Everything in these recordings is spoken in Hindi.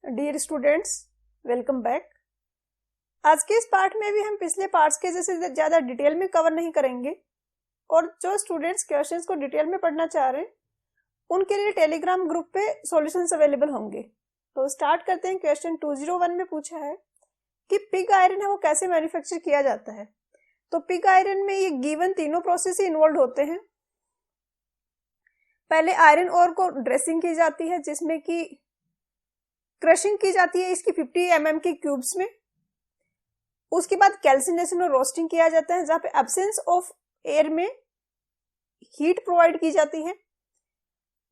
Dear students, welcome back. आज के इस पार्ट में भी हम पिछले पार्ट्स के जैसे ज़्यादा डिटेल में कवर नहीं करेंगे और जो स्टूडेंट्स क्वेश्चंस को डिटेल में पढ़ना चाह रहे हैं उनके लिए टेलीग्राम ग्रुप पे सॉल्यूशंस अवेलेबल होंगे। तो स्टार्ट करते हैं। क्वेश्चन 201 में पूछा है कि पिग आयरन है वो कैसे मैन्युफैक्चर किया जाता है। तो पिग आयरन में ये गिवन तीनों प्रोसेस ही इन्वॉल्व होते हैं। पहले आयरन ओर को ड्रेसिंग की जाती है जिसमें कि क्रशिंग की जाती है इसकी 50 mm के क्यूब्स में। उसके बाद कैल्सिनेशन और रोस्टिंग किया जाता है जहां पे एब्सेंस ऑफ एयर में हीट प्रोवाइड की जाती है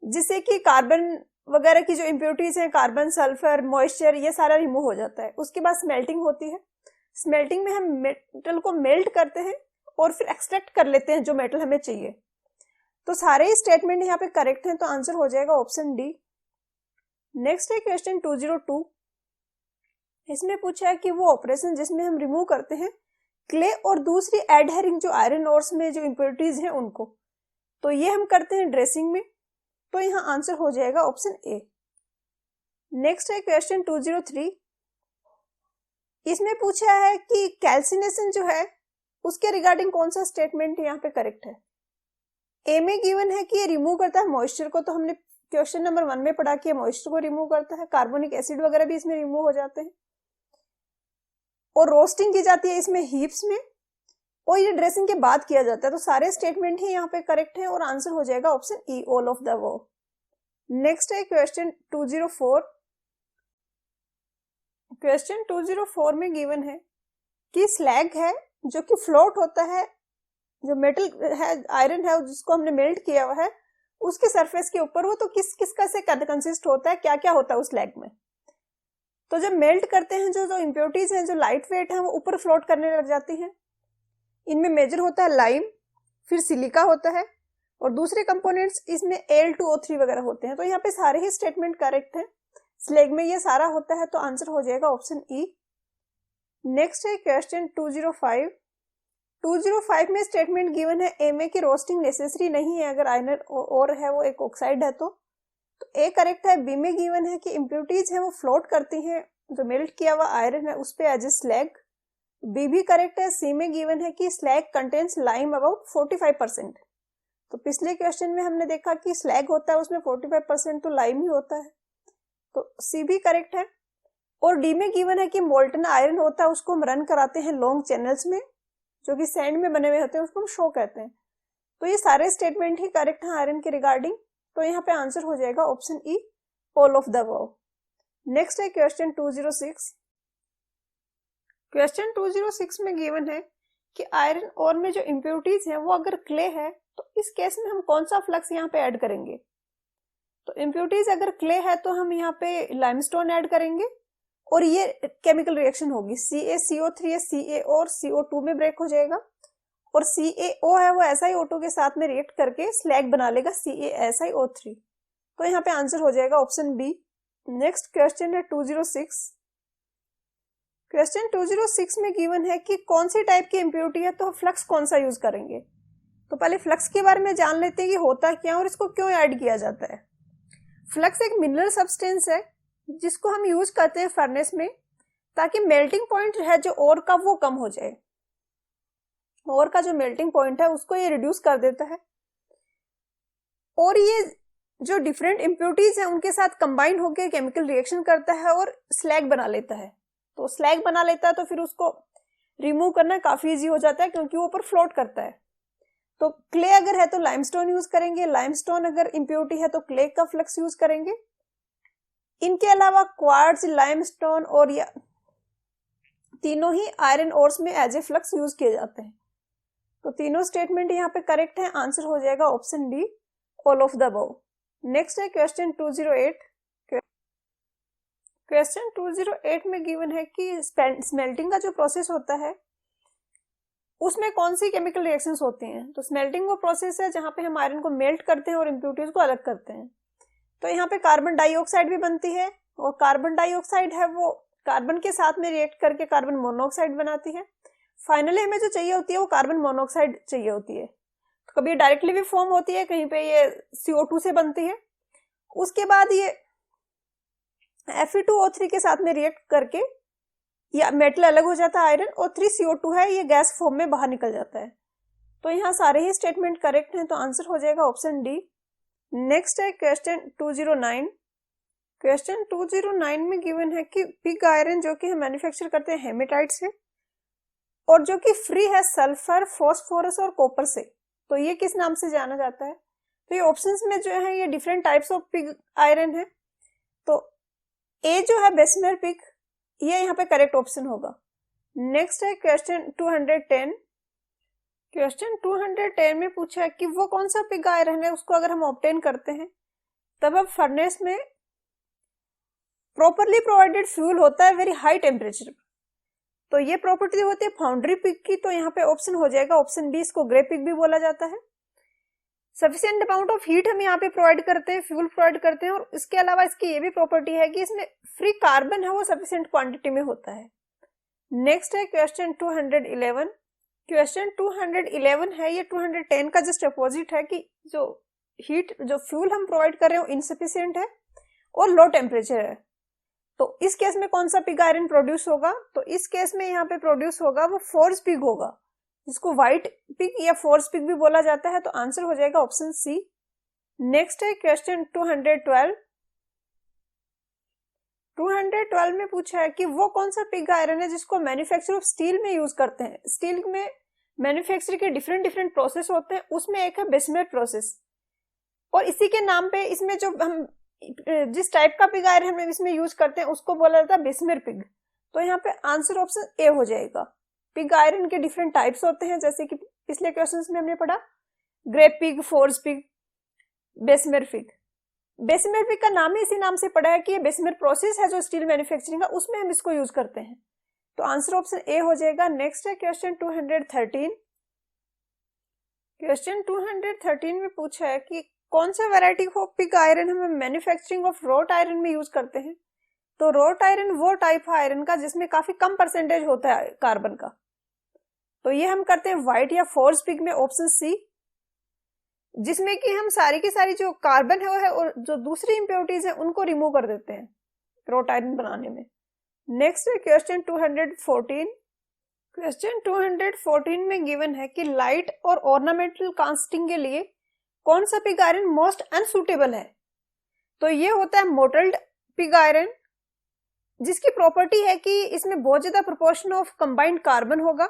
जिससे कि कार्बन वगैरह की जो इम्प्योरिटीज हैं, कार्बन, सल्फर, मॉइस्चर, ये सारा रिमूव हो जाता है। उसके बाद स्मेल्टिंग होती है। स्मेल्टिंग में हम मेटल को मेल्ट करते हैं और फिर एक्सट्रैक्ट कर लेते हैं जो मेटल हमें चाहिए। तो सारे स्टेटमेंट यहाँ पे करेक्ट हैं, तो आंसर हो जाएगा ऑप्शन डी। नेक्स्ट है क्वेश्चन 202। इसमें पूछा है कि वो ऑपरेशन जिसमें हम रिमूव करते हैं क्ले और दूसरी एडहेरिंग जो आयरन ओर्स में जो इम्प्योरिटीज हैं उनको, तो ये हम करते हैं ड्रेसिंग में। तो यहाँ आंसर हो जाएगा ऑप्शन ए। नेक्स्ट है क्वेश्चन 203। इसमें पूछा है कि कैल्सिनेशन जो है उसके रिगार्डिंग कौन सा स्टेटमेंट यहाँ पे करेक्ट है। ए में गिवन है कि ये रिमूव करता है मॉइस्चर को, तो हमने क्वेश्चन नंबर 1 में पढ़ा कि मॉइस्चर को रिमूव करता है। कार्बोनिक एसिड वगैरह भी इसमें रिमूव हो जाते हैं और रोस्टिंग की जाती है इसमें हीप्स में, और ये ड्रेसिंग के बाद किया जाता है। तो सारे स्टेटमेंट ही यहाँ पे करेक्ट हैं और आंसर हो जाएगा option E, all of the above. Next है क्वेश्चन 204। क्वेश्चन 204 में गिवन है कि स्लैग है जो कि फ्लोट होता है, जो मेटल है, आयरन है जिसको हमने मेल्ट किया हुआ है उसके सरफेस के ऊपर, वो तो किस किस का से कंसिस्ट होता है, क्या क्या होता है उस स्लैग में। तो जब मेल्ट करते हैं जो इम्प्योरिटीज हैं, जो लाइट वेट है, वो ऊपर फ्लोट करने लग जाती हैं। इनमें मेजर होता है लाइम, फिर सिलिका होता है और दूसरे कंपोनेंट्स इसमें Al2O3 वगैरह होते हैं। तो यहाँ पे सारे ही स्टेटमेंट करेक्ट हैं। स्लैग में ये सारा होता है, तो आंसर हो जाएगा ऑप्शन ई। नेक्स्ट है क्वेश्चन 205। 205 में स्टेटमेंट गिवन है ए में कि रोस्टिंग नेसेसरी नहीं है अगर आयरन और है वो एक ऑक्साइड है तो ए करेक्ट है। बी में गिवन है कि इम्प्योरिटीज है वो फ्लोट करती हैं जो मेल्ट किया हुआ आयरन है उस पे एज ए स्लैग, बी भी करेक्ट है। सी में गिवन है कि स्लैग कंटेन्स लाइम अबाउट 45%। तो पिछले क्वेश्चन में हमने देखा कि स्लैग होता है उसमें 45% तो लाइम ही होता है, तो सी भी करेक्ट है। और डी में गिवन है कि मोल्टन आयरन होता है उसको हम रन कराते हैं लॉन्ग चैनल्स में जो कि सैंड में बने हुए होते हैं, उसको हम शो कहते हैं। तो ये सारे स्टेटमेंट ही करेक्ट हैं आयरन के रिगार्डिंग, तो यहाँ पे आंसर हो जाएगा option E, all of the above. Next है क्वेश्चन 206। क्वेश्चन 206 में गिवन है कि आयरन ओर में जो इम्प्योरिटीज हैं वो अगर क्ले है तो इस केस में हम कौन सा फ्लक्स यहाँ पे ऐड करेंगे। तो इम्प्योरिटीज अगर क्ले है तो हम यहाँ पे लाइमस्टोन ऐड करेंगे और ये केमिकल रिएक्शन होगी, CaCO3 है Ca और CO2 में ब्रेक हो जाएगा और CaO है वो SiO2 के साथ में रिएक्ट करके स्लैग बना लेगा CaSiO3। तो यहाँ पे आंसर हो जाएगा ऑप्शन बी। नेक्स्ट क्वेश्चन है 206। क्वेश्चन 206 में गिवन है कि कौन सी टाइप की इम्प्योरिटी है तो फ्लक्स कौन सा यूज करेंगे। तो पहले फ्लक्स के बारे में जान लेते हैं कि होता क्या और इसको क्यों ऐड किया जाता है। फ्लक्स एक मिनरल सब्सटेंस है जिसको हम यूज करते हैं फर्नेस में ताकि मेल्टिंग पॉइंट है जो ओर का वो कम हो जाए। ओर का जो मेल्टिंग पॉइंट है उसको ये रिड्यूस कर देता है और ये जो डिफरेंट इम्प्योरिटीज है उनके साथ कंबाइन होकर केमिकल रिएक्शन करता है और स्लैग बना लेता है। तो स्लैग बना लेता है तो फिर उसको रिमूव करना काफी इजी हो जाता है क्योंकि वो ऊपर फ्लोट करता है। तो क्ले अगर है तो लाइमस्टोन यूज करेंगे, लाइमस्टोन अगर इम्प्योरिटी है तो क्ले का फ्लक्स यूज करेंगे। इनके अलावा क्वार्ट्ज, लाइमस्टोन और या तीनों ही आयरन ओर्स में एज ए फ्लक्स यूज किए जाते हैं। तो तीनों स्टेटमेंट यहाँ पे करेक्ट है, आंसर हो जाएगा option D, all of the above. Next है क्वेश्चन 208। क्वेश्चन 208 में गिवन है कि स्मेल्टिंग का जो प्रोसेस होता है उसमें कौन सी केमिकल रिएक्शंस होती हैं। तो स्मेल्टिंग वो प्रोसेस है जहां पे हम आयरन को मेल्ट करते हैं और इम्प्योरिटीज को अलग करते हैं। तो यहाँ पे कार्बन डाइऑक्साइड भी बनती है और कार्बन डाइऑक्साइड है वो कार्बन के साथ में रिएक्ट करके कार्बन मोनोऑक्साइड बनाती है। फाइनली हमें जो चाहिए होती है वो कार्बन मोनोऑक्साइड चाहिए होती है। तो कभी डायरेक्टली भी फॉर्म होती है, कहीं पे ये CO2 से बनती है। उसके बाद ये Fe2O3 के साथ में रिएक्ट करके या मेटल अलग हो जाता है आयरन, और 3CO2 है ये गैस फॉर्म में बाहर निकल जाता है। तो यहाँ सारे ही स्टेटमेंट करेक्ट हैं, तो आंसर हो जाएगा ऑप्शन डी। नेक्स्ट है क्वेश्चन 209। क्वेश्चन 209 में गिवन है कि पिग आयरन जो कि हम मैन्युफैक्चर करते हैं हेमेटाइट से, और जो कि फ्री है सल्फर, फॉस्फोरस और कॉपर से, तो ये किस नाम से जाना जाता है? तो ये ऑप्शंस में जो है ये different types of pig iron है। तो ए जो है बेसमेर पिग, ये यहाँ पे करेक्ट ऑप्शन होगा। नेक्स्ट है क्वेश्चन 210। क्वेश्चन 210 में पूछा है कि वो कौन सा पिग आयरन है उसको अगर हम ऑब्टेन करते हैं तब अब फर्नेस में प्रॉपरली प्रोवाइडेड फ्यूल होता है वेरी हाई टेम्परेचर। तो ये प्रॉपर्टी होती है फाउंड्री पिग की, तो यहाँ पे ऑप्शन हो जाएगा ऑप्शन बी, इसको ग्रे पिग भी बोला जाता है। सफिशिएंट अमाउंट ऑफ हीट हम यहाँ पे प्रोवाइड करते हैं, फ्यूल प्रोवाइड करते हैं, और इसके अलावा इसकी ये भी प्रॉपर्टी है कि इसमें फ्री कार्बन है वो सफिशिएंट क्वांटिटी में होता है। नेक्स्ट है क्वेश्चन 211। क्वेश्चन 211 है, ये 210 का जस्ट अपोजिट है कि जो हीट जो फ्यूल हम प्रोवाइड कर रहे हो इनसफिशिएंट है और लो टेम्परेचर है। तो इस केस में कौन सा पिग आयरन प्रोड्यूस होगा? तो इस केस में यहाँ पे प्रोड्यूस होगा वो फोर्स पिग होगा, जिसको व्हाइट पिग या फोर्स पिग भी बोला जाता है। तो आंसर हो जाएगा ऑप्शन सी। नेक्स्ट है क्वेश्चन 212। 212 में पूछा है कि वो कौन सा पिग आयरन है जिसको मैन्युफैक्चर ऑफ स्टील में यूज करते हैं। स्टील में मैन्युफैक्चर के डिफरेंट प्रोसेस होते हैं, उसमें एक है बेसमेर प्रोसेस, और इसी के नाम पे इसमें जो हम जिस टाइप का पिग आयरन हम इसमें यूज करते हैं उसको बोला जाता है बेसमेर पिग। तो यहाँ पे आंसर ऑप्शन ए हो जाएगा। पिग आयरन के डिफरेंट टाइप्स होते हैं, जैसे कि पिछले क्वेश्चंस में हमने पढ़ा grey pig, forge pig, Bessemer pig. Bessemer pig का नाम ही इसी नाम से पड़ा है कि ये बेसमेर प्रोसेस है जो स्टील मैन्युफैक्चरिंग का, उसमें हम इसको यूज करते हैं। तो आंसर ऑप्शन ए हो जाएगा। नेक्स्ट है क्वेश्चन 213। क्वेश्चन 213 में पूछा है कि कौन सा वैरायटी ऑफ पिग आयरन हम मैन्युफैक्चरिंग ऑफ रोट आयरन में यूज करते हैं। तो रोट आयरन वो टाइप है आयरन का जिसमें काफी कम परसेंटेज होता है कार्बन का, तो ये हम करते हैं व्हाइट या फोर्स पिग में, ऑप्शन सी, जिसमें कि हम सारी की सारी जो कार्बन है वो है और जो दूसरी इंप्योरिटीज है उनको रिमूव कर देते हैं रोट आयरन बनाने में। नेक्स्ट है क्वेश्चन 214। क्वेश्चन 214 में गिवन है कि लाइट और ऑर्नामेंटल कास्टिंग के लिए कौन सा पिग आयरन मोस्ट अनसूटेबल है। तो ये होता है मोटल्ड पिग आयरन, जिसकी प्रॉपर्टी है कि इसमें बहुत ज्यादा प्रोपोर्शन ऑफ कंबाइंड कार्बन होगा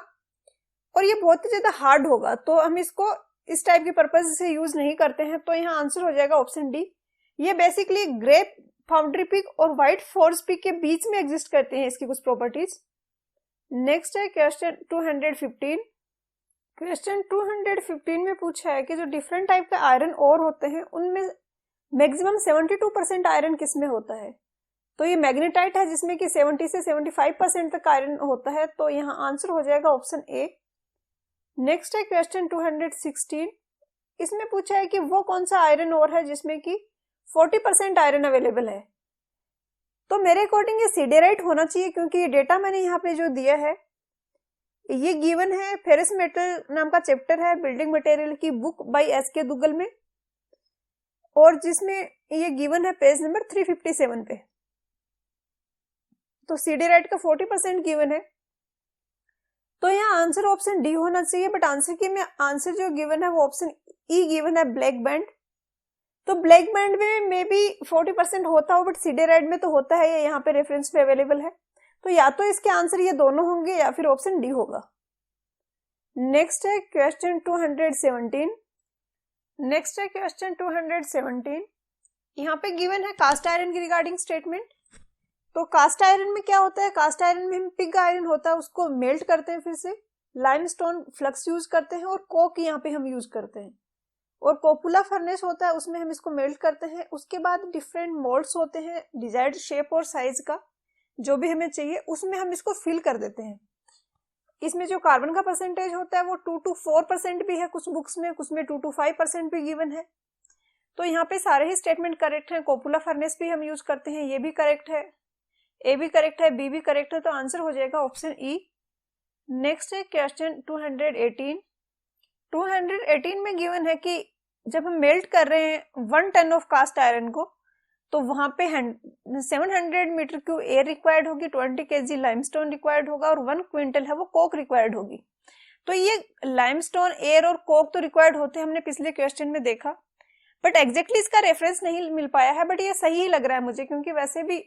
और ये बहुत ही ज्यादा हार्ड होगा, तो हम इसको इस टाइप के पर्पज से यूज नहीं करते हैं। तो यहाँ आंसर हो जाएगा ऑप्शन डी। ये बेसिकली ग्रे फाउंड्री पिग और व्हाइट फोर्स पिग के बीच में एग्जिस्ट करते हैं इसकी कुछ प्रॉपर्टीज। नेक्स्ट है क्वेश्चन 215। क्वेश्चन 215 में पूछा है कि जो डिफरेंट टाइप के आयरन ओर होते हैं उनमें मैक्सिमम 72% आयरन किस में होता है। तो ये मैग्नेटाइट है जिसमें कि 70 से 75% तक आयरन होता है, तो यहाँ आंसर हो जाएगा ऑप्शन ए। नेक्स्ट है क्वेश्चन 216। इसमें पूछा है कि वो कौन सा आयरन ओर है जिसमें कि 40% आयरन अवेलेबल है। तो मेरे अकॉर्डिंग ये सिडेराइट होना चाहिए, क्योंकि ये डेटा मैंने यहाँ पे जो दिया है ये गिवन है फेरस मेटल नाम का चैप्टर है बिल्डिंग मटेरियल की बुक बाय एसके दुग्गल में, और जिसमें ये गिवन है पेज नंबर 357 पे। तो सिडेराइट का 40% गिवन है, तो यहाँ आंसर ऑप्शन डी होना चाहिए, बट आंसर की में आंसर जो गिवन है वो ऑप्शन ई गिवन है ब्लैक बैंड। तो ब्लैक बैंड में मे बी 40% होता हो, बट सिडेराइट में तो होता है, ये यहाँ पे रेफरेंस पे अवेलेबल है। तो या तो इसके आंसर ये दोनों होंगे या फिर ऑप्शन डी होगा। नेक्स्ट है क्वेश्चन 217। नेक्स्ट है क्वेश्चन 217। यहाँ पे गिवन है कास्ट आयरन की रिगार्डिंग स्टेटमेंट। तो कास्ट आयरन में क्या होता है, कास्ट आयरन में हम पिग आयरन होता है उसको मेल्ट करते हैं, फिर से लाइमस्टोन फ्लक्स यूज करते हैं और कोक यहाँ पे हम यूज करते हैं, और कोपुला फर्नेस होता है उसमें हम इसको मेल्ट करते हैं। उसके बाद डिफरेंट मोल्ड्स होते हैं डिजायर्ड शेप और साइज का जो भी हमें चाहिए, उसमें हम इसको फिल कर देते हैं। इसमें जो कार्बन का परसेंटेज होता है वो 2 to 4% भी है कुछ बुक्स में, कुछ में 2 to 5% भी गिवन है। तो यहाँ पे सारे ही स्टेटमेंट करेक्ट हैं। कोपुला फर्नेस भी हम यूज करते हैं, ये भी करेक्ट है, ए भी करेक्ट है, बी भी करेक्ट है, तो आंसर हो जाएगा ऑप्शन ई। नेक्स्ट है क्वेश्चन 218। 218 में गिवन है कि जब हम मेल्ट कर रहे हैं 1 टन ऑफ कास्ट आयरन को, तो वहां पे 700 मीटर क्यूब एयर रिक्वायर्ड होगी, 20 kg लाइमस्टोन रिक्वायर्ड होगा और 1 क्विंटल है वो कोक रिक्वायर्ड होगी। तो ये लाइमस्टोन, एयर और कोक तो रिक्वायर्ड होते हैं, हमने पिछले क्वेश्चन में देखा, बट एग्जैक्टली इसका रेफरेंस नहीं मिल पाया है, बट ये सही ही लग रहा है मुझे, क्योंकि वैसे भी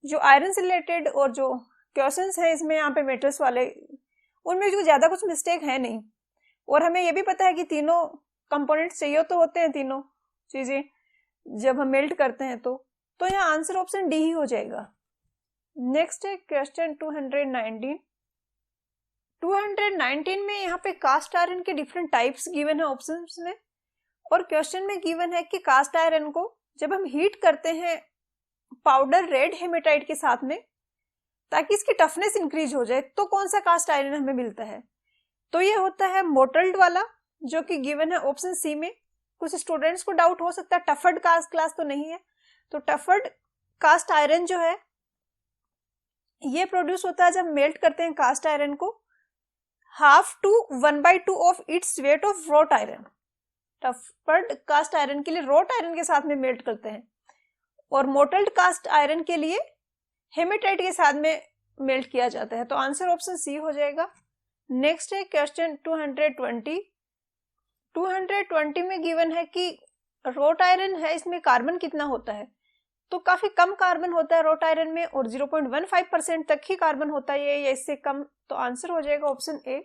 जो आयरन से रिलेटेड और जो क्वेश्चंस है इसमें यहाँ पे मेटल्स वाले, उनमें जो ज्यादा कुछ मिस्टेक है नहीं, और हमें ये भी पता है कि तीनों कंपोनेंट्स चाहिए तो होते हैं तीनों चीजें जब हम मेल्ट करते हैं। तो यहाँ आंसर ऑप्शन डी ही हो जाएगा। नेक्स्ट है क्वेश्चन 219। 219 में यहाँ पे कास्ट आयरन के डिफरेंट टाइप्स गिवन है ऑप्शंस में, और क्वेश्चन में गिवन है कि कास्ट आयरन को जब हम हीट करते हैं पाउडर रेड हेमेटाइट के साथ में ताकि इसकी टफनेस इंक्रीज हो जाए, तो कौन सा कास्ट आयरन हमें मिलता है। तो ये होता है मोटल्ड वाला, जो कि गिवन है ऑप्शन सी में। कुछ स्टूडेंट्स को डाउट हो सकता है टफर्ड कास्ट क्लास तो नहीं है, तो टफर्ड कास्ट आयरन जो है ये प्रोड्यूस होता है जब मेल्ट करते हैं कास्ट आयरन को 1/2 to 1/2 of its weight of wrought iron. Toughened cast iron के लिए रॉट आयरन के साथ में मेल्ट करते हैं, और मोटल्ड कास्ट आयरन के लिए हेमेटाइट के साथ में मेल्ट किया जाता है। तो आंसर ऑप्शन सी हो जाएगा। नेक्स्ट है क्वेश्चन 220। 220 में गिवन है कि रॉट आयरन है, इसमें कार्बन कितना होता है, तो काफी कम कार्बन होता है रॉट आयरन में, और 0.15% तक ही कार्बन होता है या इससे कम, तो आंसर हो जाएगा ऑप्शन ए।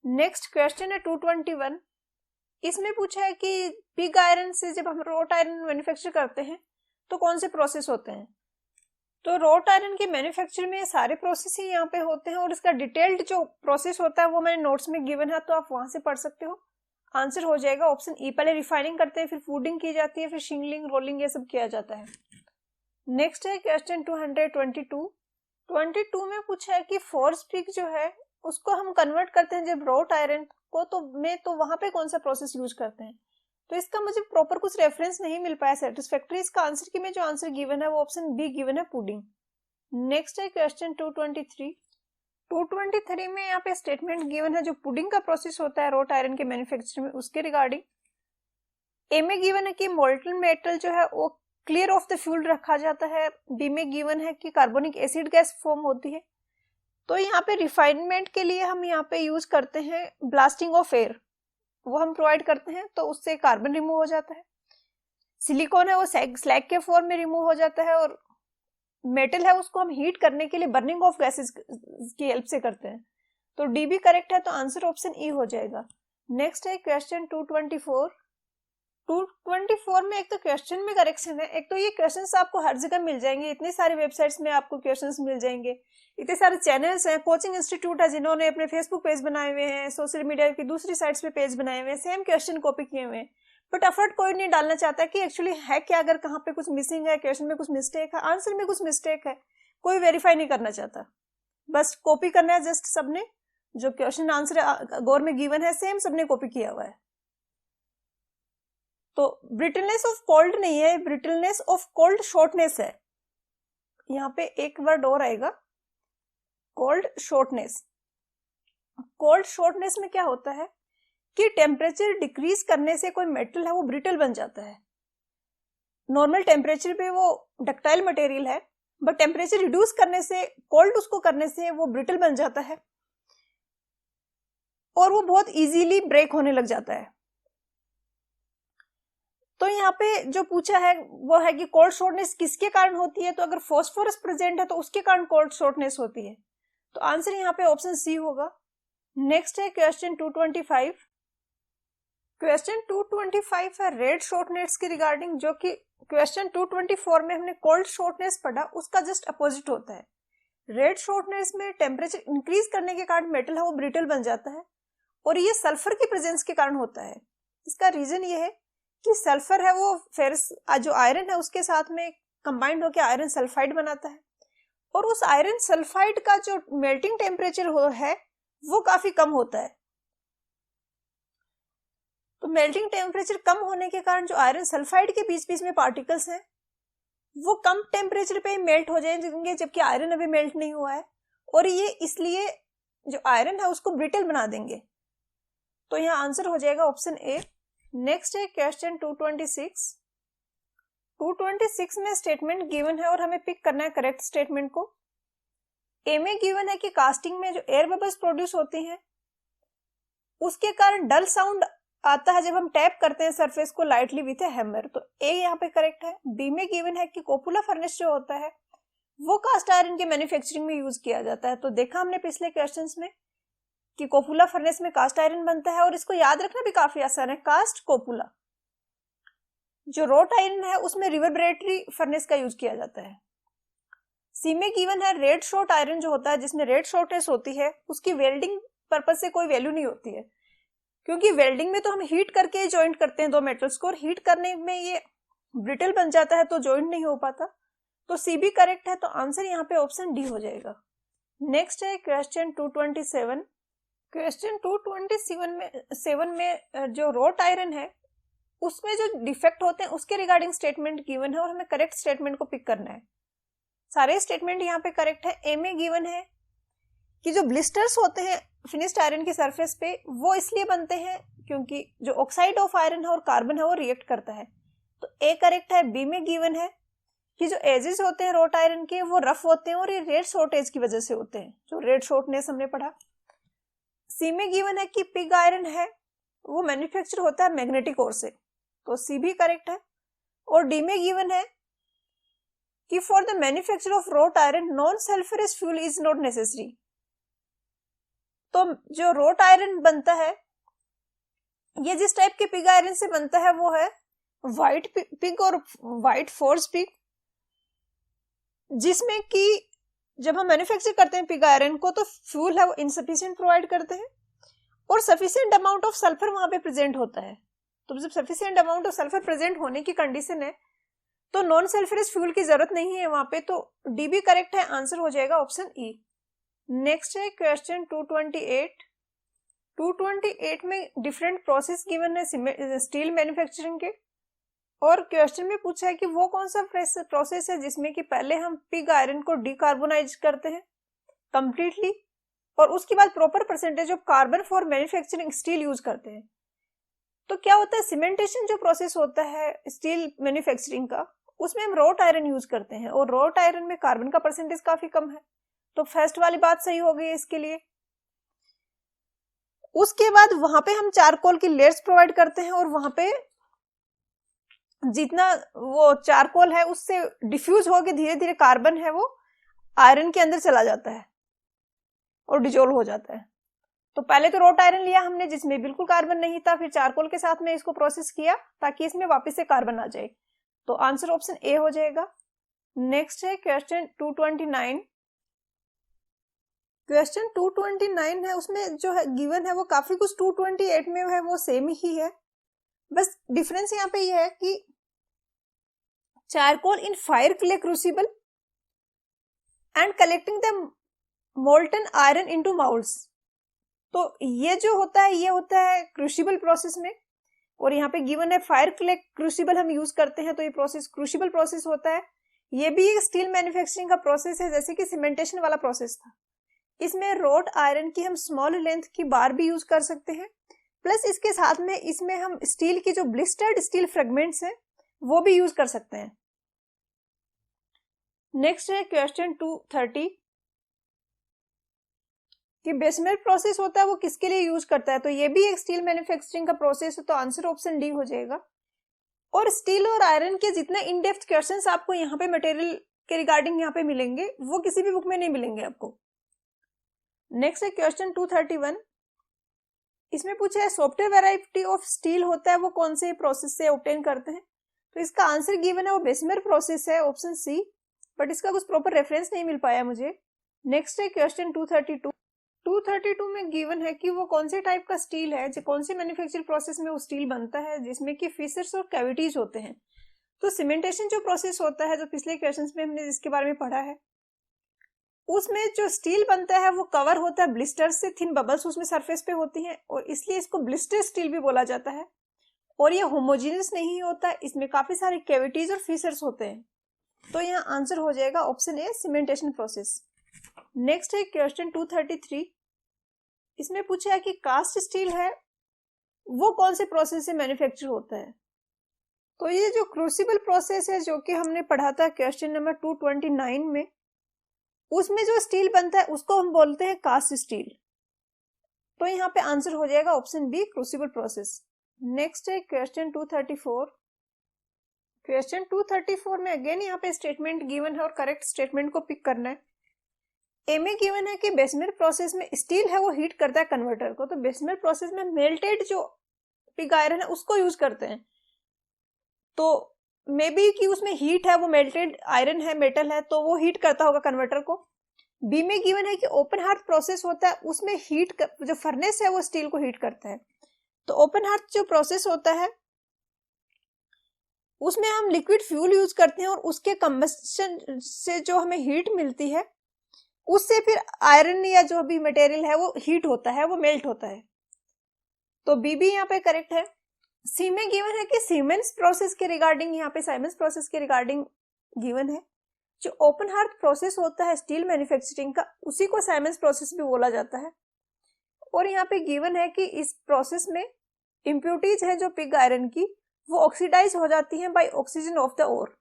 नेक्स्ट क्वेश्चन है 221। इसमें पूछा है कि पिग आयरन से जब हम रॉट आयरन मैन्युफैक्चर करते हैं तो कौन से प्रोसेस होते हैं। तो रॉट आयरन के मैन्युफैक्चर में सारे प्रोसेस ही यहाँ पे होते हैं, और इसका डिटेल्ड जो प्रोसेस होता है वो मैंने नोट्स में गिवन है, तो आप वहां से पढ़ सकते हो। आंसर हो जाएगा ऑप्शन ई। पहले रिफाइनिंग करते हैं, फिर फूडिंग की जाती है, फिर शिंगलिंग, रोलिंग, ये सब किया जाता है। नेक्स्ट है क्वेश्चन 222। 22 में पूछा है कि फोर्स पिग जो है उसको हम कन्वर्ट करते हैं जब रॉट आयरन को, तो वहां पे कौन सा प्रोसेस यूज करते हैं। तो इसका मुझे प्रॉपर कुछ रेफरेंस नहीं मिल पाया सेटिस्फैक्टरी इसका आंसर की में, जो आंसर गिवन है वो ऑप्शन बी गिवन है, पुडिंग। नेक्स्ट है क्वेश्चन 223। 223 में यहाँ पे स्टेटमेंट गिवन है जो पुडिंग का प्रोसेस होता है रॉट आयरन के मैन्युफैक्चर में, उसके रिगार्डिंग। ए में गिवन है कि मोल्टन मेटल जो है वो क्लियर ऑफ द फ्यूल रखा जाता है। बी में गिवन है कि कार्बोनिक एसिड गैस फॉर्म होती है। तो यहाँ पे रिफाइनमेंट के लिए हम यहाँ पे यूज करते हैं ब्लास्टिंग ऑफ एयर, वो हम प्रोवाइड करते हैं, तो उससे कार्बन रिमूव हो जाता है। सिलिकॉन है वो स्लैग के फॉर्म में रिमूव हो जाता है, और मेटल है उसको हम हीट करने के लिए बर्निंग ऑफ गैसेस की हेल्प से करते हैं। तो डी भी करेक्ट है, तो आंसर ऑप्शन ई हो जाएगा। नेक्स्ट है क्वेश्चन 224। 224 में एक तो क्वेश्चन में करेक्शन है, एक तो ये क्वेश्चंस आपको हर जगह मिल जाएंगे, इतने सारे वेबसाइट्स में आपको क्वेश्चंस मिल जाएंगे, इतने सारे चैनल्स हैं, कोचिंग इंस्टीट्यूट है जिन्होंने अपने फेसबुक पेज बनाए हुए हैं, सोशल मीडिया की दूसरी साइट्स पे पेज बनाए हुए हैं, सेम क्वेश्चन कॉपी किए हुए हैं, बट एफर्ट कोई नहीं डालना चाहता कि एक्चुअली है क्या, अगर कहाँ पे कुछ मिसिंग है, क्वेश्चन में कुछ मिस्टेक है, आंसर में कुछ मिस्टेक है, कोई वेरीफाई नहीं करना चाहता, बस कॉपी करना है। जस्ट सबने जो क्वेश्चन आंसर गौर में गिवन है सेम सबने कॉपी किया हुआ है। तो ब्रिटलनेस ऑफ कोल्ड नहीं है, ब्रिटलनेस ऑफ कोल्ड शॉर्टनेस है। यहाँ पे एक वर्ड और आएगा, कोल्ड शॉर्टनेस। कोल्ड शॉर्टनेस में क्या होता है कि टेम्परेचर डिक्रीज करने से कोई मेटल है वो ब्रिटल बन जाता है। नॉर्मल टेम्परेचर पे वो डक्टाइल मटेरियल है, बट टेम्परेचर रिड्यूस करने से, कोल्ड उसको करने से वो ब्रिटल बन जाता है, और वो बहुत इजीली ब्रेक होने लग जाता है। तो यहाँ पे जो पूछा है वो है कि कोल्ड शॉर्टनेस किसके कारण होती है, तो अगर फॉस्फोरस प्रेजेंट है तो उसके कारण कोल्ड शॉर्टनेस होती है, तो आंसर यहाँ पे ऑप्शन सी होगा। नेक्स्ट है क्वेश्चन 225। क्वेश्चन 225 है रेड शॉर्टनेस के रिगार्डिंग, जो कि क्वेश्चन 224 में हमने कोल्ड शॉर्टनेस पढ़ा, उसका जस्ट अपोजिट होता है। रेड शॉर्टनेस में टेम्परेचर इंक्रीज करने के कारण मेटल है वो ब्रिटल बन जाता है, और ये सल्फर की प्रेजेंस के कारण होता है। इसका रीजन ये है कि सल्फर है वो फेरस जो आयरन है उसके साथ में कंबाइंड होकर आयरन सल्फाइड बनाता है, और उस आयरन सल्फाइड का जो मेल्टिंग टेम्परेचर है वो काफी कम होता है। तो मेल्टिंग टेम्परेचर कम होने के कारण जो आयरन सल्फाइड के बीच बीच में पार्टिकल्स हैं वो कम टेम्परेचर पे मेल्ट हो जाएंगे, जबकि आयरन अभी मेल्ट नहीं हुआ है, और ये इसलिए जो आयरन है उसको ब्रिटल बना देंगे। तो यहाँ आंसर हो जाएगा ऑप्शन ए। नेक्स्ट है क्वेश्चन 226। 226 में स्टेटमेंट गिवन है और हमें पिक करना है करेक्ट स्टेटमेंट को। ए में गिवन है कि कास्टिंग में जो एयर बबल्स प्रोड्यूस होती हैं उसके कारण डल साउंड आता है जब हम टैप करते हैं सरफेस को लाइटली विथ ए हैमर, तो ए यहाँ पे करेक्ट है। बी में गिवन है कि कोपुला फर्नेस जो होता है वो कास्ट आयरन के मैन्युफैक्चरिंग में यूज किया जाता है। तो देखा हमने पिछले क्वेश्चंस में कि कोपुला फर्नेस में कास्ट आयरन बनता है और इसको याद रखना भी काफी आसान है। कास्ट कोपुला जो रोट आयरन है उसमें रिवर्बरेटरी फर्नेस का यूज किया जाता है। सी में गिवन है रेड शॉर्ट आयरन जो होता है जिसमें रेड शॉर्टेज होती है उसकी वेल्डिंग पर्पज से कोई वैल्यू नहीं होती है, क्योंकि वेल्डिंग में तो हम हीट करके ज्वाइंट करते हैं दो मेटल्स को और हीट करने में ये ब्रिटल बन जाता है तो ज्वाइंट नहीं हो पाता। तो सी भी करेक्ट है, तो आंसर यहाँ पे ऑप्शन डी हो जाएगा। नेक्स्ट है क्वेश्चन 227। क्वेश्चन 227 में जो रोट आयरन है उसमें जो डिफेक्ट होते हैं उसके रिगार्डिंग स्टेटमेंट गिवन है और हमें करेक्ट स्टेटमेंट को पिक करना है। सारे स्टेटमेंट यहाँ पे करेक्ट है। ए में गिवन है कि जो ब्लिस्टर्स होते हैं फिनिश्ड आयरन की सरफेस पे वो इसलिए बनते हैं क्योंकि जो ऑक्साइड ऑफ आयरन है और कार्बन है वो रिएक्ट करता है, तो ए करेक्ट है। बी में गिवन है कि जो एजेस होते हैं रोट आयरन के वो रफ होते हैं और ये रेड शॉर्टेज की वजह से होते हैं, जो रेड शॉर्टनेस हमने पढ़ा। सी में गिवन है कि पिग आयरन है वो मैन्युफैक्चर होता है मैग्नेटिक ओर से, तो सी भी करेक्ट है। और डी में गिवन है कि for the manufacture of road iron non sulphurous fuel is not necessary. तो जो रोट आयरन बनता है ये जिस टाइप के पिग आयरन से बनता है वो है व्हाइट पिग और व्हाइट फोर्स पिग, जिसमें कि जब हम मैन्युफैक्चर करते हैं पिग आयरन को तो फ्यूल है वो इनसफिशिएंट प्रोवाइड करते हैं और सफिशिएंट अमाउंट ऑफ सल्फर वहां पे प्रेजेंट होता है। तो जब sufficient amount of sulphur present होने की कंडीशन है तो नॉन सल्फ्यूरस फ्यूल की जरूरत नहीं है वहां पे, तो डी भी करेक्ट है, आंसर हो जाएगा ऑप्शन ई। नेक्स्ट है क्वेश्चन 228। 228 में डिफरेंट प्रोसेस गिवन है स्टील मैन्युफैक्चरिंग के और क्वेश्चन में पूछा है कि वो कौन सा प्रोसेस है जिसमें कि पहले हम पिग आयरन को डिकार्बोनाइज करते हैं कंप्लीटली और उसके बाद proper percentage of carbon for manufacturing steel use करते हैं। तो क्या होता है, सीमेंटेशन जो प्रोसेस होता है स्टील मैन्युफैक्चरिंग का उसमें हम रोट आयरन यूज करते हैं और रोट आयरन में कार्बन का परसेंटेज काफी कम है, तो फर्स्ट वाली बात सही हो गई इसके लिए। उसके बाद वहां पे हम चारकोल की लेयर्स प्रोवाइड करते हैं और वहां पे जितना वो चारकोल है उससे डिफ्यूज होकर धीरे धीरे कार्बन है वो आयरन के अंदर चला जाता है और डिजोल्व हो जाता है। तो पहले तो रोट आयरन लिया हमने जिसमें बिल्कुल कार्बन नहीं था, फिर चारकोल के साथ में इसको प्रोसेस किया ताकि इसमें वापस से कार्बन आ जाए, तो आंसर ऑप्शन ए हो जाएगा। नेक्स्ट है क्वेश्चन 229। क्वेश्चन 229 है उसमें जो है गिवन है वो काफी कुछ 228 में है वो सेम ही है, बस डिफरेंस यहाँ पे ये है कि charcoal in fire clay crucible and collecting the molten iron into माउल्ड्स। तो ये जो होता है ये होता है क्रूसिबल प्रोसेस में और यहाँ पे गिवन है फायर क्ले क्रूसिबल हम यूज करते हैं, तो ये प्रोसेस क्रूसिबल प्रोसेस होता है। ये भी एक स्टील मैन्युफैक्चरिंग का प्रोसेस है जैसे कि सीमेंटेशन वाला प्रोसेस था। इसमें रोट आयरन की हम स्मॉल लेंथ की बार भी यूज कर सकते हैं, प्लस इसके साथ में इसमें हम स्टील की जो ब्लिस्टर्ड स्टील फ्रेगमेंट्स हैं वो भी यूज कर सकते हैं। नेक्स्ट है क्वेश्चन 230 कि बेसमेंट प्रोसेस होता है वो किसके लिए यूज करता है, तो ये भी एक स्टील मैन्युफैक्चरिंग का प्रोसेस है, तो आंसर ऑप्शन डी हो जाएगा। और स्टील और आयरन के जितने इन डेप्थ क्वेश्चंस आपको यहाँ पे मटेरियल के रिगार्डिंग यहाँ पे मिलेंगे वो किसी भी बुक में नहीं मिलेंगे आपको। नेक्स्ट है क्वेश्चन 231। इसमें पूछा है सॉफ्टवेयर वैरायटी ऑफ स्टील होता है वो कौन से प्रोसेस से ऑब्टेन करते हैं, तो इसका आंसर गिवन है वो बेसमेंट प्रोसेस है ऑप्शन सी, बट इसका कुछ प्रॉपर रेफरेंस नहीं मिल पाया मुझे। नेक्स्ट है क्वेश्चन 232। 232 में गिवन है कि वो कौन से टाइप का स्टील है, जो कौन से मैन्युफैक्चरिंग प्रोसेस में वो स्टील बनता है जिसमें कि फिशर्स और कैविटीज होते हैं। तो सीमेंटेशन जो प्रोसेस होता है जो पिछले क्वेश्चंस में हमने जिसके बारे में पढ़ा है उसमें जो स्टील बनता है वो कवर होता है ब्लिस्टर्स से, थिन बबल्स उसमें सरफेस पे होती हैं और इसलिए इसको ब्लिस्टर स्टील भी बोला जाता है। और ये होमोजेनियस नहीं होता, इसमें काफी सारे कैविटीज और फिशर्स होते हैं, तो यहाँ आंसर हो जाएगा option A cementation process. Next है क्वेश्चन 233। इसमें पूछा है कि कास्ट स्टील है वो कौन से प्रोसेस से मैन्युफैक्चर होता है, तो ये जो क्रूसिबल प्रोसेस है जो कि हमने पढ़ा था क्वेश्चन नंबर 229 में, उसमें जो स्टील बनता है उसको हम बोलते हैं कास्ट स्टील। तो यहाँ पे आंसर हो जाएगा option B, crucible process. Next है क्वेश्चन 234। क्वेश्चन 234 में अगेन यहाँ पे स्टेटमेंट गिवन है और करेक्ट स्टेटमेंट को पिक करना है। ए में गिवन है कि बेसमेल प्रोसेस में स्टील है वो हीट करता है कन्वर्टर को, तो बेसमेल प्रोसेस में मेल्टेड जो पिग आयरन है उसको यूज करते हैं, तो मे बी कि उसमें हीट है, वो मेल्टेड आयरन है, मेटल है, तो वो हीट करता होगा कन्वर्टर को। बी में गिवन है कि ओपन हार्थ प्रोसेस होता है, उसमें हीट जो फर्नेस है वो स्टील को हीट करता है। तो ओपन हार्थ जो प्रोसेस होता है उसमें हम लिक्विड फ्यूल यूज करते हैं और उसके कंबस्शन से जो हमें हीट मिलती है उससे फिर आयरन या जो भी मटेरियल है वो हीट होता है, वो मेल्ट होता है। तो बी भी यहाँ पे करेक्ट है। सी में गिवन है कि सीमेंस प्रोसेस के रिगार्डिंग, यहाँ पे साइमंस प्रोसेस के रिगार्डिंग गिवन है। जो ओपन हार्थ प्रोसेस होता है स्टील मैन्युफैक्चरिंग का, उसी को साइमंस प्रोसेस भी बोला जाता है। और यहाँ पे गिवन है कि इस प्रोसेस में इम्प्यूरिटीज है जो पिग आयरन की, वो ऑक्सीडाइज हो जाती हैं by oxygen of the ore.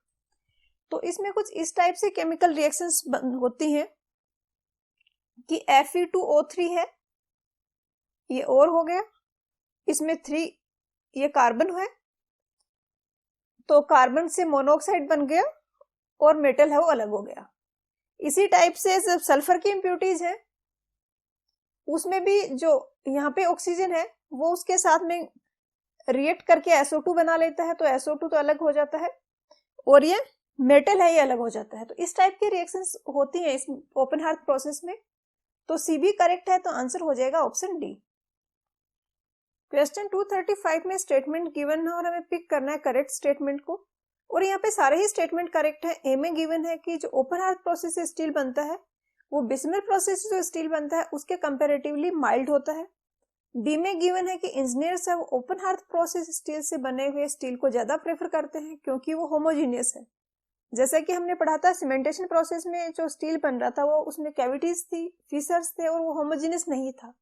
तो इसमें कुछ इस टाइप से केमिकल रिएक्शंस होती हैं कि Fe2O3 है, ये और हो गया, इसमें 3 ये कार्बन है, तो कार्बन से मोनोऑक्साइड बन गया और मेटल है वो अलग हो गया। इसी टाइप से जब सल्फर की इम्प्यूरिटीज है उसमें भी जो यहाँ पे ऑक्सीजन है वो उसके साथ में रिएक्ट करके SO2 बना लेता है, तो SO2 तो अलग हो जाता है और ये मेटल है ये अलग हो जाता है। तो इस टाइप की रिएक्शंस होती हैं इस ओपन हार्थ प्रोसेस में। तो सी भी करेक्ट है, तो आंसर हो जाएगा ऑप्शन डी। क्वेश्चन 235 में स्टेटमेंट गिवन है और हमें पिक करना है करेक्ट स्टेटमेंट को, और यहाँ पे सारे ही स्टेटमेंट करेक्ट है। ए में गिवन है कि जो ओपन हार्थ प्रोसेस से स्टील बनता है वो बिस्मिल प्रोसेस से जो स्टील बनता है उसके कंपैरेटिवली माइल्ड होता है। बी में गिवन है कि इंजीनियर्स है वो ओपन हार्थ प्रोसेस स्टील से बने हुए स्टील को ज्यादा प्रेफर करते हैं क्योंकि वो होमोजीनियस है। जैसा कि हमने पढ़ा था सीमेंटेशन प्रोसेस में जो स्टील बन रहा था वो उसमें कैविटीज थी, फिशर्स थे और वो होमोजीनियस नहीं था।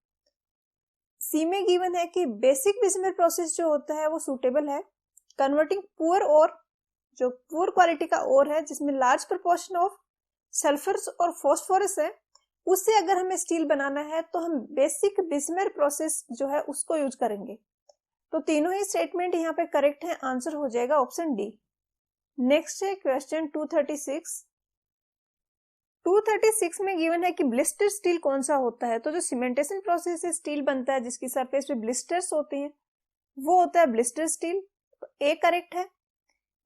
सी में गिवन है कि बेसिक बिस्मिल प्रोसेस जो होता है वो सूटेबल है कन्वर्टिंग पुअर और, जो पुअर क्वालिटी का ओर है जिसमें लार्ज प्रोपोर्शन ऑफ सल्फर्स और फॉस्फोरस है, उससे अगर हमें स्टील बनाना है तो हम बेसिक बिस्मिल प्रोसेस जो है उसको यूज करेंगे। तो तीनों ही स्टेटमेंट यहाँ पे करेक्ट है, आंसर हो जाएगा ऑप्शन डी। नेक्स्ट है क्वेश्चन 236। 236 में गिवन है कि ब्लिस्टर स्टील कौन सा होता है। तो जो सीमेंटेशन प्रोसेस से स्टील बनता है जिसकी सरफेस पे ब्लिस्टर्स होते हैं वो होता है ब्लिस्टर स्टील। तो ए करेक्ट है।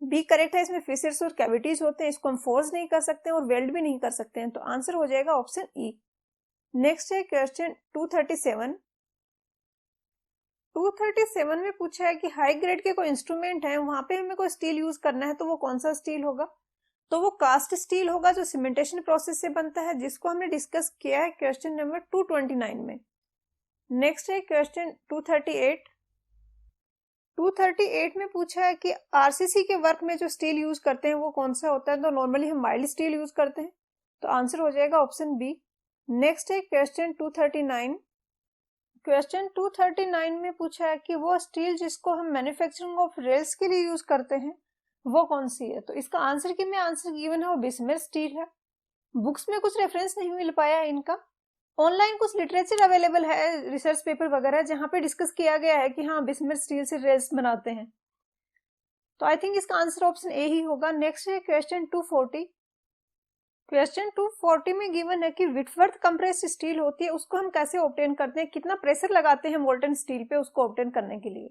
बी करेक्ट है, इसमें फिशर्स और कैविटीज होते हैं, इसको हम फोर्स नहीं कर सकते और वेल्ड भी नहीं कर सकते हैं, तो आंसर हो जाएगा ऑप्शन ई। नेक्स्ट है क्वेश्चन 237। 237 में पूछा है कि हाई ग्रेड के कोई इंस्ट्रूमेंट है वहां पे हमें कोई स्टील यूज करना है तो वो कौन सा स्टील होगा। तो वो कास्ट स्टील होगा जो सीमेंटेशन प्रोसेस से बनता है, जिसको हमने डिस्कस किया है क्वेश्चन नंबर 229 में। नेक्स्ट है क्वेश्चन 238। 238 में पूछा है कि आरसीसी के वर्क में जो स्टील यूज करते हैं वो कौन सा होता है। तो नॉर्मली हम माइल्ड स्टील यूज करते हैं, तो आंसर हो जाएगा ऑप्शन बी। नेक्स्ट है क्वेश्चन 239। क्वेश्चन 239 में पूछा है कि वो स्टील जिसको हम मैन्युफैक्चरिंग ऑफ रेल्स के लिए यूज करते हैं वो कौन सी है। तो इसका आंसर की में आंसर गिवन है वो बिस्मिल स्टील है। बुक्स में कुछ रेफरेंस नहीं मिल पाया इनका, ऑनलाइन कुछ लिटरेचर अवेलेबल है, रिसर्च पेपर वगैरह जहां पे डिस्कस किया गया है कि हाँ बिस्मिल स्टील से रेल्स बनाते हैं। तो आई थिंक इसका आंसर ऑप्शन ए ही होगा। नेक्स्ट है क्वेश्चन 240। क्वेश्चन 240 में गिवन है कि विटवर्थ कंप्रेस्ड स्टील होती है, उसको हम कैसे ऑब्टेन करते हैं, कितना प्रेशर लगाते हैं मोल्टन स्टील पे उसको ऑब्टेन करने के लिए।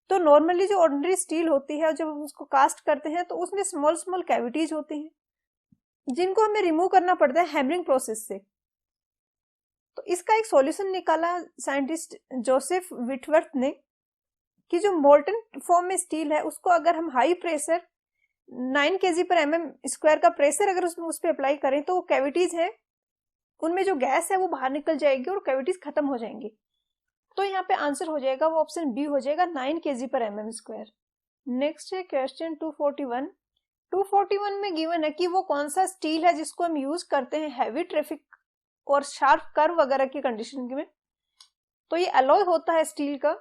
तो नॉर्मली जो ऑर्डिनरी स्टील होती है जब हम उसको कास्ट करते हैं तो उसमें स्मॉल स्मॉल कैविटीज होती हैं जिनको हमें रिमूव करना पड़ता है हैमरिंग प्रोसेस से। तो इसका एक सॉल्यूशन निकाला साइंटिस्ट जोसेफ विटवर्थ ने कि जो मोल्टन फॉर्म में स्टील है उसको अगर हम हाई प्रेशर 9 kg/mm² का प्रेशर अगर उसमें उस पर अप्लाई करें तो वो कैविटीज है उनमें जो गैस है वो बाहर निकल जाएगी और कैविटीज खत्म हो जाएंगी। तो यहाँ पे आंसर हो जाएगा वो ऑप्शन बी हो जाएगा 9 kg/mm²। नेक्स्ट है क्वेश्चन 241। 241 में गिवन है कि वो कौन सा स्टील है जिसको हम यूज करते हैं हैवी ट्रैफिक और शार्प कर्व वगैरह की कंडीशन में। तो ये अलॉय होता है स्टील का।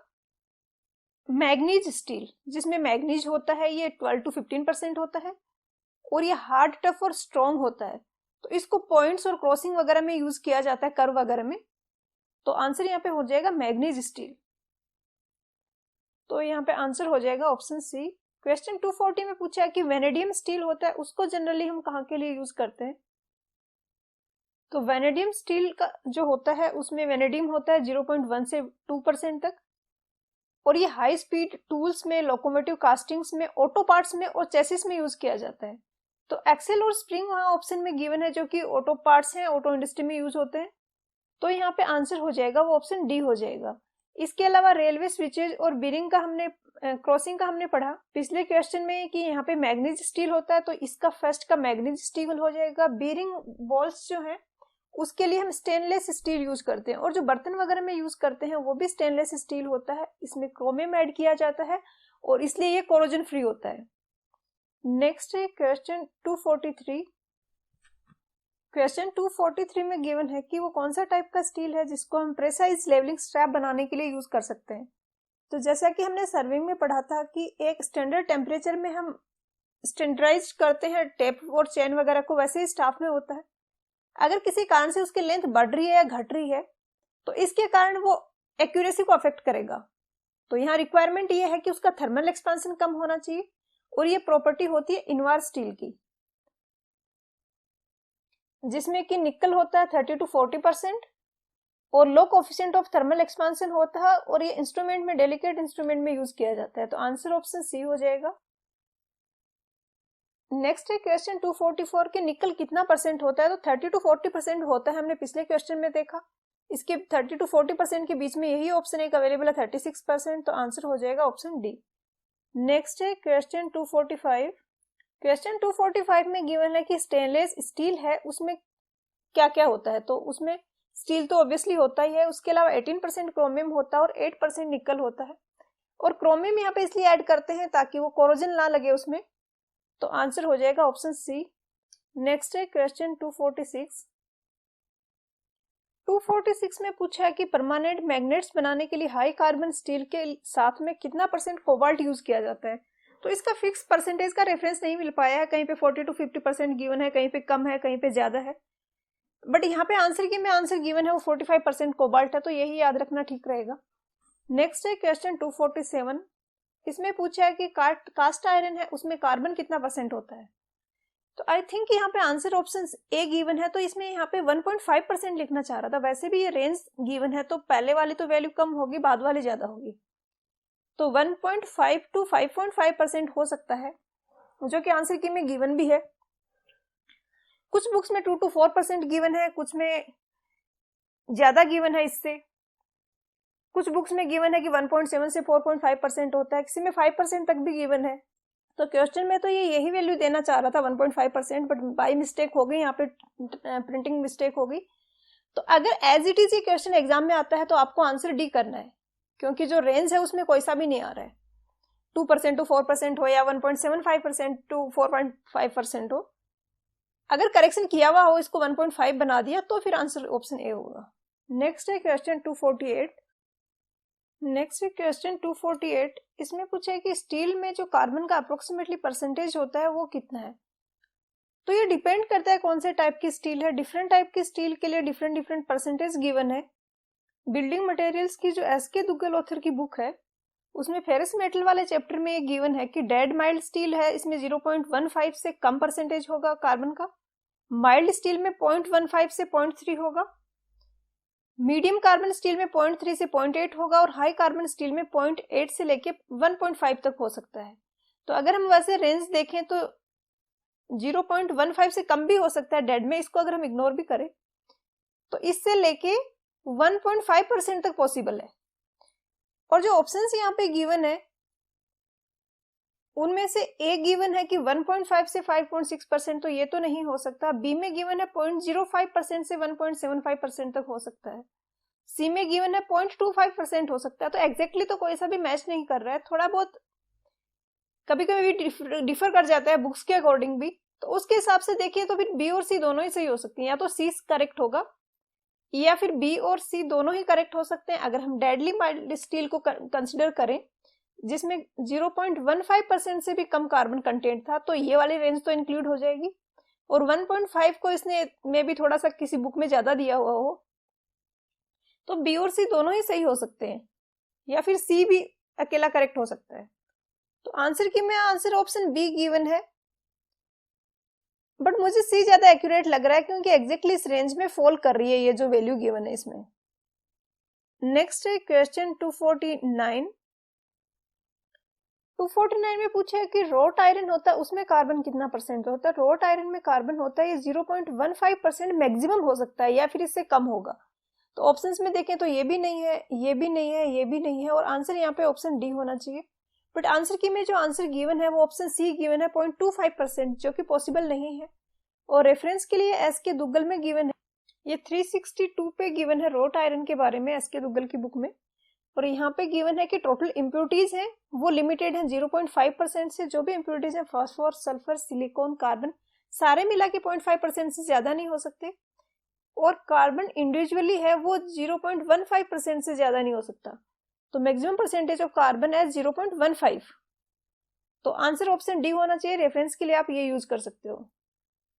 मैग्नीज स्टील, जिसमें मैग्नीज होता है ये 12 to 15% होता है और ये हार्ड, टफ और स्ट्रॉन्ग होता है। तो इसको पॉइंट्स और क्रॉसिंग वगैरह में यूज किया जाता है, कर्व वगैरह में। तो आंसर यहाँ पे हो जाएगा मैग्नीज स्टील। तो यहाँ पे आंसर हो जाएगा ऑप्शन सी। क्वेश्चन 240 में पूछा है कि वेनेडियम स्टील होता है, उसको जनरली हम कहाँ के लिए यूज करते हैं? तो वेनेडियम स्टील का जो होता है उसमें वेनेडियम होता है 0.1 से 2% तक, और ये हाई स्पीड टूल्स में, लोकोमोटिव कास्टिंग्स में, ऑटो पार्ट्स में और चेसिस में यूज किया जाता है। तो एक्सेल और स्प्रिंग वहां ऑप्शन में गिवन है, जो कि ऑटो पार्ट्स हैं, ऑटो इंडस्ट्री में यूज होते हैं। तो यहाँ पे आंसर हो जाएगा वो ऑप्शन डी हो जाएगा। इसके अलावा रेलवे स्विचेज और बीरिंग का हमने क्रॉसिंग का हमने पढ़ा पिछले क्वेश्चन में कि यहाँ पे मैग्नीज स्टील होता है, तो इसका फर्स्ट का मैग्नीज स्टील हो जाएगा। बीरिंग बॉल्स जो है उसके लिए हम स्टेनलेस स्टील यूज करते हैं, और जो बर्तन वगैरह में यूज करते हैं वो भी स्टेनलेस स्टील होता है। इसमें क्रोमियम ऐड किया जाता है और इसलिए ये कोरोजन फ्री होता है। नेक्स्ट है क्वेश्चन 243। क्वेश्चन 243 में गिवन है कि वो कौन सा टाइप का स्टील है जिसको हम प्रेसाइज लेवलिंग स्ट्रैप बनाने के लिए यूज कर सकते हैं। तो जैसा कि हमने सर्विंग में पढ़ा था कि एक स्टैंडर्ड टेम्परेचर में हम स्टैंडर्डाइज करते हैं टेप और चेन वगैरह को, वैसे ही स्टाफ में होता है। अगर किसी कारण से उसकी लेंथ बढ़ रही है या घट रही है तो इसके कारण वो एक्यूरेसी को अफेक्ट करेगा। तो यहाँ रिक्वायरमेंट ये है कि उसका थर्मल एक्सपेंशन कम होना चाहिए, और ये प्रॉपर्टी होती है इनवार स्टील की, जिसमें कि निकल होता है 30 to 40% और लो कोफिशिएंट ऑफ थर्मल एक्सपेंशन होता है, और ये इंस्ट्रूमेंट में, डेलिकेट इंस्ट्रूमेंट में यूज किया जाता है। तो आंसर ऑप्शन सी हो जाएगा। नेक्स्ट है क्वेश्चन 244 के निकल कितना परसेंट होता है। तो 30 to 40% होता है, हमने पिछले क्वेश्चन में देखा। इसके 30 to 40% के बीच में यही ऑप्शन एक अवेलेबल है 36%। तो आंसर हो जाएगा ऑप्शन डी। नेक्स्ट है क्वेश्चन 245। क्वेश्चन 245 में गिवन है कि स्टेनलेस स्टील है, उसमें क्या क्या होता है। तो उसमें स्टील तो ऑब्वियसली होता ही है, उसके अलावा 18% क्रोमियम होता है और 8% निकल होता है। और क्रोमियम यहाँ पे इसलिए ऐड करते हैं ताकि वो कोरोजन ना लगे उसमें। तो आंसर हो जाएगा ऑप्शन सी। नेक्स्ट है क्वेश्चन 246। 246 में पूछा है कि परमानेंट मैग्नेट्स बनाने के लिए हाई कार्बन स्टील के साथ में कितना % कोबाल्ट यूज किया जाता है। तो इसका फिक्स परसेंटेज का रेफरेंस नहीं मिल पाया है, कहीं पे 40 to 50% गिवन है, कहीं पे कम है, कहीं पे ज्यादा है। बट यहाँ पे आंसर की में आंसर गिवन है वो 45% कोबाल्ट है, तो यही याद रखना ठीक रहेगा। नेक्स्ट है क्वेश्चन 247। इसमें पूछा है कि कास्ट आयरन है, उसमें कार्बन कितना % होता है। तो आई थिंक यहाँ पे आंसर ऑप्शन ए गिवन है, तो इसमें यहाँ पे 1.5% लिखना चाह रहा था। वैसे भी ये रेंज गिवन है, तो पहले वाली तो वैल्यू कम होगी, बाद वाली ज्यादा होगी। तो 1.5 to 5.5% हो सकता है, जो कि आंसर की में गिवन भी है। कुछ बुक्स में 2 to 4% गिवन है, कुछ में ज्यादा गिवन है इससे। कुछ बुक्स में गिवन है कि 1.7 से 4.5% होता है, किसी में 5% तक भी गिवन है। तो क्वेश्चन में तो ये यही वैल्यू देना चाह रहा था 1.5%, बट बाय मिस्टेक हो गई, यहाँ पे प्रिंटिंग मिस्टेक हो गई। तो अगर एज इट इज ये क्वेश्चन एग्जाम में आता है तो आपको आंसर डी करना है, क्योंकि जो रेंज है उसमें कोई सा भी नहीं आ रहा है। 2% to 4% हो या 1.75% to 4.5% हो, अगर करेक्शन किया हुआ हो, इसको 1.5 बना दिया, तो फिर आंसर ऑप्शन ए होगा। नेक्स्ट है क्वेश्चन 248। नेक्स्ट है क्वेश्चन 248। इसमें पूछा है कि स्टील में जो कार्बन का अप्रोक्सीमेटली परसेंटेज होता है वो कितना है। तो ये डिपेंड करता है कौन से टाइप की स्टील है। डिफरेंट टाइप की स्टील के लिए डिफरेंट डिफरेंट परसेंटेज गिवन है। बिल्डिंग मटेरियल्स की जो एसके दुग्गल ऑथर की बुक है, उसमें फेरस मेटल वाले चैप्टर में ये गिवन है कि डेड माइल्ड स्टील है, इसमें 0.15 से कम परसेंटेज होगा कार्बन का। माइल्ड स्टील में 0.15 से 0.3 होगा। मीडियम कार्बन स्टील में 0.3 से 0.8 होगा, और हाई कार्बन स्टील में 0.8 से लेके 1.5 तक हो सकता है। तो अगर हम वैसे रेंज देखें तो 0.15 से कम भी हो सकता है डेड में, इसको अगर हम इग्नोर भी करें तो इससे लेके 1.5% तक पॉसिबल है। और जो ऑप्शंस यहाँ पे गिवन है उनमें से ए गिवन है कि 1.5 से 5.6%, तो ये तो नहीं हो सकता। बी में गिवन है 0.05% से 1.75% तक हो सकता है। सी में गिवन है 0.25% हो सकता है। तो एग्जैक्टली तो कोई सा भी मैच नहीं कर रहा है, थोड़ा बहुत कभी कभी भी डिफर कर जाता है बुक्स के अकॉर्डिंग भी। तो उसके हिसाब से देखिए तो फिर बी और सी दोनों ही सही हो सकती है, या तो सी करेक्ट होगा या फिर बी और सी दोनों ही करेक्ट हो सकते हैं। अगर हम डेडली माइल्ड स्टील को कंसिडर करें जिसमें 0.15% से भी कम कार्बन कंटेंट था, तो ये वाली रेंज तो इंक्लूड हो जाएगी। और 1.5 को इसने में भी थोड़ा सा किसी बुक में ज्यादा दिया हुआ हो, तो बी और सी दोनों ही सही हो सकते हैं, या फिर सी भी अकेला करेक्ट हो सकता है। तो आंसर की में आंसर ऑप्शन बी गिवन है, बट मुझे सी ज्यादा एक्यूरेट लग रहा है क्योंकि एग्जैक्टली इस रेंज में फॉल कर रही है ये जो वैल्यू गिवन है इसमें। नेक्स्ट है क्वेश्चन 249। 249 में पूछा है कि रोट आयरन होता है उसमें कार्बन कितना परसेंट होता है। रोट आयरन में कार्बन होता है 0.15% मैक्सिमम हो सकता है, या फिर इससे कम होगा। तो ऑप्शंस में देखें तो ये भी नहीं है, ये भी नहीं है, ये भी नहीं है, और आंसर यहाँ पे ऑप्शन डी होना चाहिए। बट आंसर की में जो आंसर गिवन है वो ऑप्शन सी गिवन है 0.25%, जो कि पॉसिबल नहीं है। और रेफरेंस के लिए एस के दुग्गल में गिवन है, ये 362 पे गिवन है रोट आयरन के बारे में एस के दुग्गल की बुक में। और यहाँ पे गिवन है कि टोटल इम्प्योरिटीज हैं वो लिमिटेड है 0.5% से। जो भी इम्प्योरिटीज है फास्फोर, सल्फर, सिलिकॉन, कार्बन, सारे मिला के 0.5% से ज्यादा नहीं हो सकते। और कार्बन इंडिविजुअली है वो 0.15% से ज्यादा नहीं हो सकता। तो मैक्सिमम परसेंटेज ऑफ कार्बन है 0.15। तो आंसर ऑप्शन डी होना चाहिए। रेफरेंस के लिए आप ये यूज कर सकते हो।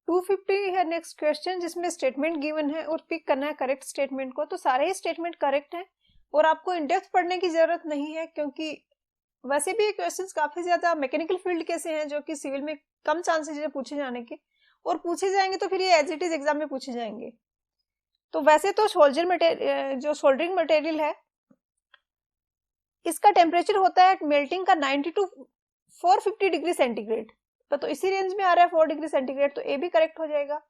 250 है नेक्स्ट क्वेश्चन, जिसमें स्टेटमेंट गिवन है और पिक करना है करेक्ट स्टेटमेंट को। तो सारे ही स्टेटमेंट करेक्ट हैं और आपको इन डेप्थ पढ़ने की जरूरत नहीं है, क्योंकि वैसे भी ये क्वेश्चंस काफी ज्यादा मैकेनिकल फील्ड के से हैं जो कि सिविल में कम चांसेस है पूछे जाने के, और पूछे जाएंगे तो फिर ये एज इट इज एग्जाम में पूछे जाएंगे। तो वैसे तो जो सोल्डरिंग मटेरियल है इसका टेम्परेचर होता है मेल्टिंग का 90 to 450 डिग्री सेंटीग्रेड, तो इसी रेंज में आ रहा है 4 डिग्री सेंटीग्रेड, तो ए भी करेक्ट हो जाएगा।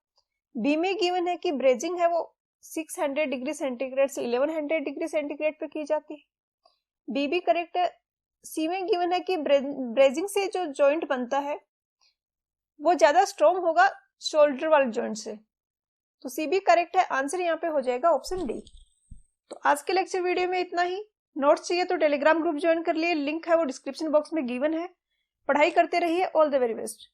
बी में गिवन है कि ब्रेजिंग है वो 600 डिग्री सेंटीग्रेड से 1100 डिग्री सेंटीग्रेड पे की जाती है, बी भी करेक्ट है। सी में गिवन है कि ब्रेजिंग से जो जॉइंट बनता है वो ज्यादा स्ट्रॉन्ग होगा शोल्डर वाले जॉइंट से, तो सी भी करेक्ट है। आंसर यहाँ पे हो जाएगा ऑप्शन डी। तो आज के लेक्चर वीडियो में इतना ही। नोट्स चाहिए तो टेलीग्राम ग्रुप ज्वाइन कर लिए, लिंक है वो डिस्क्रिप्शन बॉक्स में गिवन है। पढ़ाई करते रहिए। All the very best.